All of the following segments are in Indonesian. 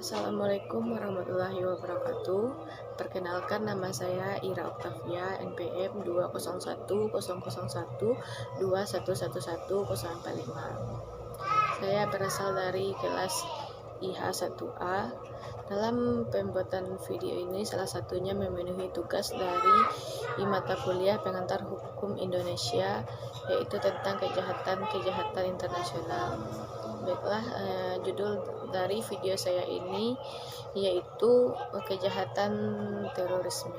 Assalamualaikum warahmatullahi wabarakatuh. Perkenalkan, nama saya Ira Oktavia, NPM 2010112111045. Saya berasal dari kelas IH1A. Dalam pembuatan video ini salah satunya memenuhi tugas dari mata kuliah pengantar hukum Indonesia, yaitu tentang kejahatan internasional. Baiklah, judul dari video saya ini yaitu kejahatan terorisme.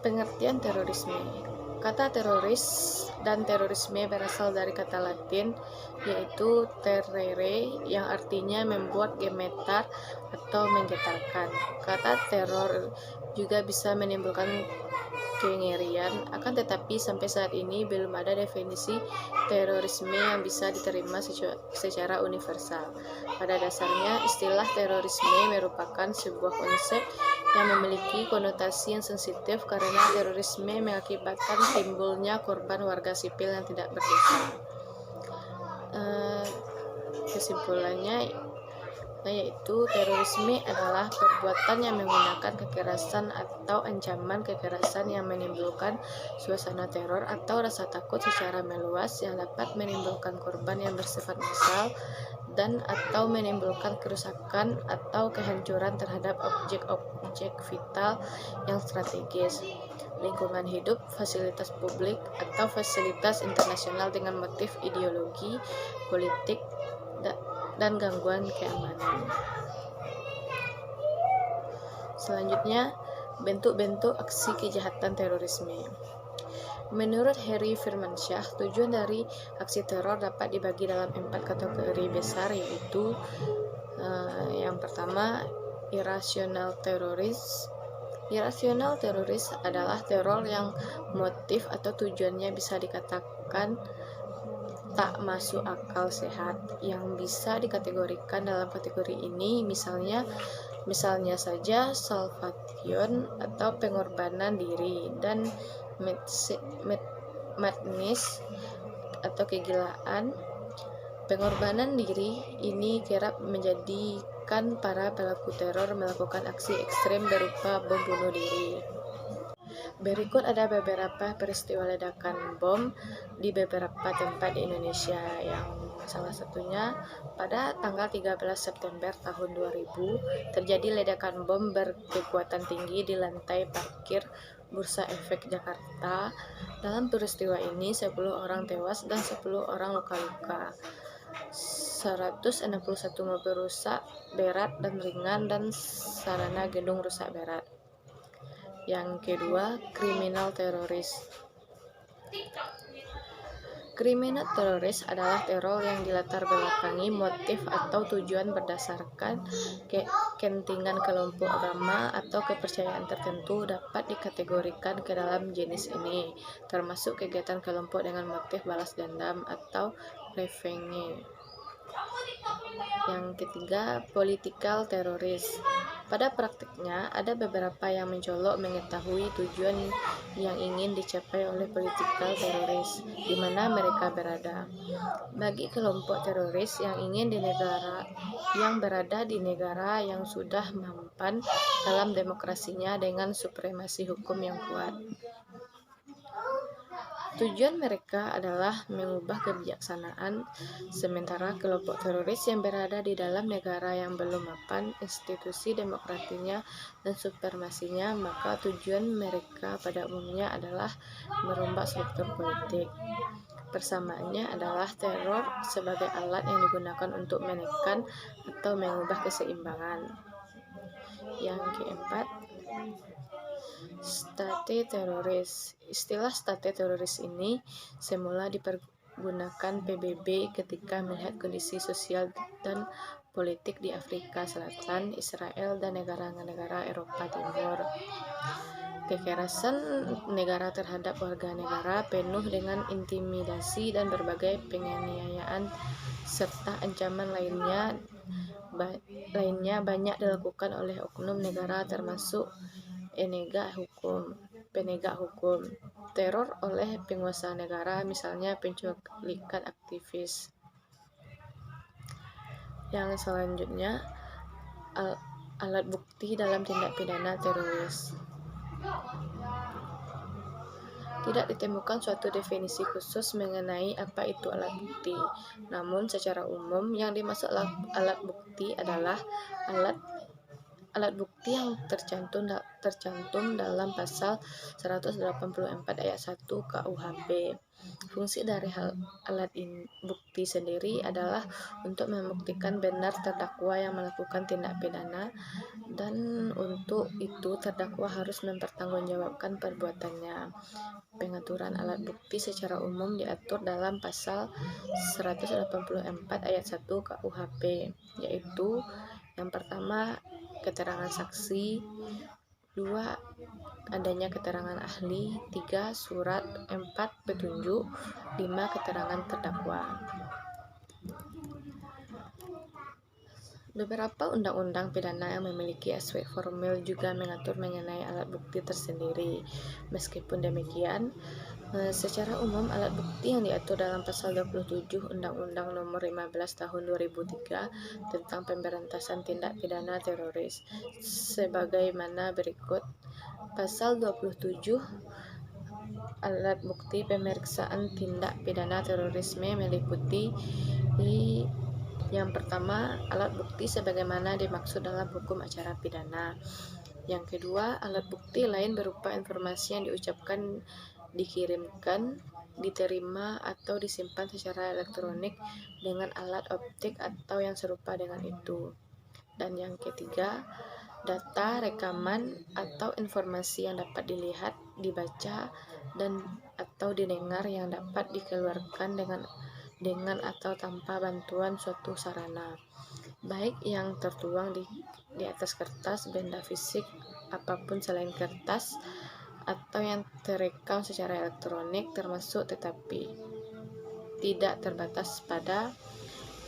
Pengertian terorisme. Kata teroris dan terorisme berasal dari kata Latin yaitu terere, yang artinya membuat gemetar atau menggetarkan. Kata teror juga bisa menimbulkan kengerian, akan tetapi sampai saat ini belum ada definisi terorisme yang bisa diterima secara universal. Pada dasarnya, istilah terorisme merupakan sebuah konsep yang memiliki konotasi yang sensitif karena terorisme mengakibatkan timbulnya korban warga sipil yang tidak berdosa. Kesimpulannya yaitu terorisme adalah perbuatan yang menggunakan kekerasan atau ancaman kekerasan yang menimbulkan suasana teror atau rasa takut secara meluas yang dapat menimbulkan korban yang bersifat massal dan atau menimbulkan kerusakan atau kehancuran terhadap objek-objek vital yang strategis, lingkungan hidup, fasilitas publik, atau fasilitas internasional dengan motif ideologi, politik, dan gangguan keamanan. Selanjutnya, bentuk-bentuk aksi kejahatan terorisme. Menurut Harry Firmansyah, tujuan dari aksi teror dapat dibagi dalam 4 kategori besar, yaitu yang pertama, irasional teroris. Irasional teroris adalah teror yang motif atau tujuannya bisa dikatakan tak masuk akal sehat, yang bisa dikategorikan dalam kategori ini misalnya saja salvation atau pengorbanan diri, dan madness atau kegilaan. Pengorbanan diri ini kerap menjadikan para pelaku teror melakukan aksi ekstrem berupa bom bunuh diri. Berikut ada beberapa peristiwa ledakan bom di beberapa tempat di Indonesia, yang salah satunya pada tanggal 13 September tahun 2000 terjadi ledakan bom berkekuatan tinggi di lantai parkir Bursa Efek Jakarta. Dalam peristiwa ini 10 orang tewas dan 10 orang luka-luka. 161 mobil rusak berat dan ringan dan sarana gedung rusak berat. Yang kedua, kriminal teroris. Kriminal teroris adalah teror yang dilatar belakangi motif atau tujuan berdasarkan kepentingan kelompok agama atau kepercayaan tertentu. Dapat dikategorikan ke dalam jenis ini, termasuk kegiatan kelompok dengan motif balas dendam atau revenge. Yang ketiga, political teroris. Pada praktiknya, ada beberapa yang mencolok mengetahui tujuan yang ingin dicapai oleh political teroris di mana mereka berada. Bagi kelompok teroris yang berada di negara yang sudah mapan dalam demokrasinya dengan supremasi hukum yang kuat, tujuan mereka adalah mengubah kebijaksanaan, sementara kelompok teroris yang berada di dalam negara yang belum mapan institusi demokrasinya dan supremasinya, maka tujuan mereka pada umumnya adalah merombak struktur politik. Persamaannya adalah teror sebagai alat yang digunakan untuk menekan atau mengubah keseimbangan. Yang keempat, state teroris. Istilah state teroris ini semula dipergunakan PBB ketika melihat kondisi sosial dan politik di Afrika Selatan, Israel, dan negara-negara Eropa Timur. Kekerasan negara terhadap warga negara penuh dengan intimidasi dan berbagai penganiayaan serta ancaman lainnya banyak dilakukan oleh oknum negara termasuk penegak hukum. teror oleh penguasa negara, misalnya penculikan aktivis. Yang selanjutnya, alat bukti dalam tindak pidana teroris. Tidak ditemukan suatu definisi khusus mengenai apa itu alat bukti. Namun secara umum yang dimaksud alat bukti adalah alat bukti yang tercantum dalam pasal 184 ayat 1 KUHP. Fungsi dari alat bukti sendiri adalah untuk membuktikan benar terdakwa yang melakukan tindak pidana, dan untuk itu terdakwa harus mempertanggungjawabkan perbuatannya. Pengaturan alat bukti secara umum diatur dalam pasal 184 ayat 1 KUHP, yaitu yang pertama, keterangan saksi, 2, adanya keterangan ahli, 3, surat, 4, petunjuk, 5, keterangan terdakwa. Beberapa undang-undang pidana yang memiliki aspek formil juga mengatur mengenai alat bukti tersendiri. Meskipun demikian, secara umum alat bukti yang diatur dalam pasal 27 Undang-Undang Nomor 15 Tahun 2003 tentang Pemberantasan Tindak Pidana Teroris sebagaimana berikut. Pasal 27 alat bukti pemeriksaan tindak pidana terorisme meliputi yang pertama, alat bukti sebagaimana dimaksud dalam hukum acara pidana. Yang kedua, alat bukti lain berupa informasi yang diucapkan, dikirimkan, diterima, atau disimpan secara elektronik dengan alat optik atau yang serupa dengan itu. Dan yang ketiga, data, rekaman, atau informasi yang dapat dilihat, dibaca, dan atau didengar yang dapat dikeluarkan dengan atau tanpa bantuan suatu sarana, baik yang tertuang di atas kertas, benda fisik, apapun selain kertas, atau yang terekam secara elektronik, termasuk tetapi tidak terbatas pada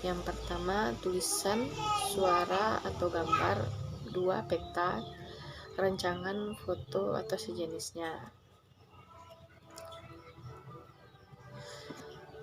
yang pertama, tulisan, suara atau gambar, 2, peta, rancangan, foto, atau sejenisnya.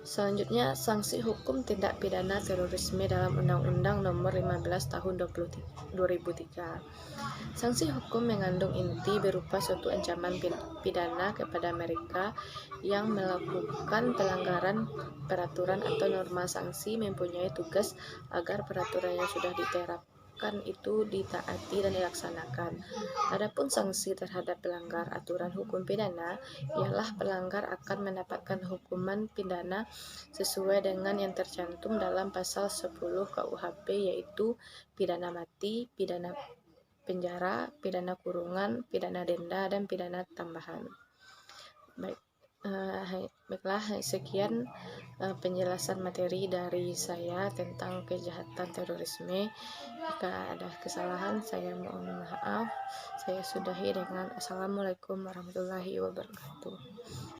Selanjutnya, sanksi hukum tindak pidana terorisme dalam Undang-Undang Nomor 15 Tahun 2003. Sanksi hukum mengandung inti berupa suatu ancaman pidana kepada mereka yang melakukan pelanggaran peraturan atau norma. Sanksi mempunyai tugas agar peraturan yang sudah diterapkan itu ditaati dan dilaksanakan. Adapun sanksi terhadap pelanggar aturan hukum pidana ialah pelanggar akan mendapatkan hukuman pidana sesuai dengan yang tercantum dalam pasal 10 KUHP, yaitu pidana mati, pidana penjara, pidana kurungan, pidana denda, dan pidana tambahan. Baiklah, sekian penjelasan materi dari saya tentang kejahatan terorisme. Jika ada kesalahan, saya mohon maaf. Saya sudahi dengan Assalamualaikum warahmatullahi wabarakatuh.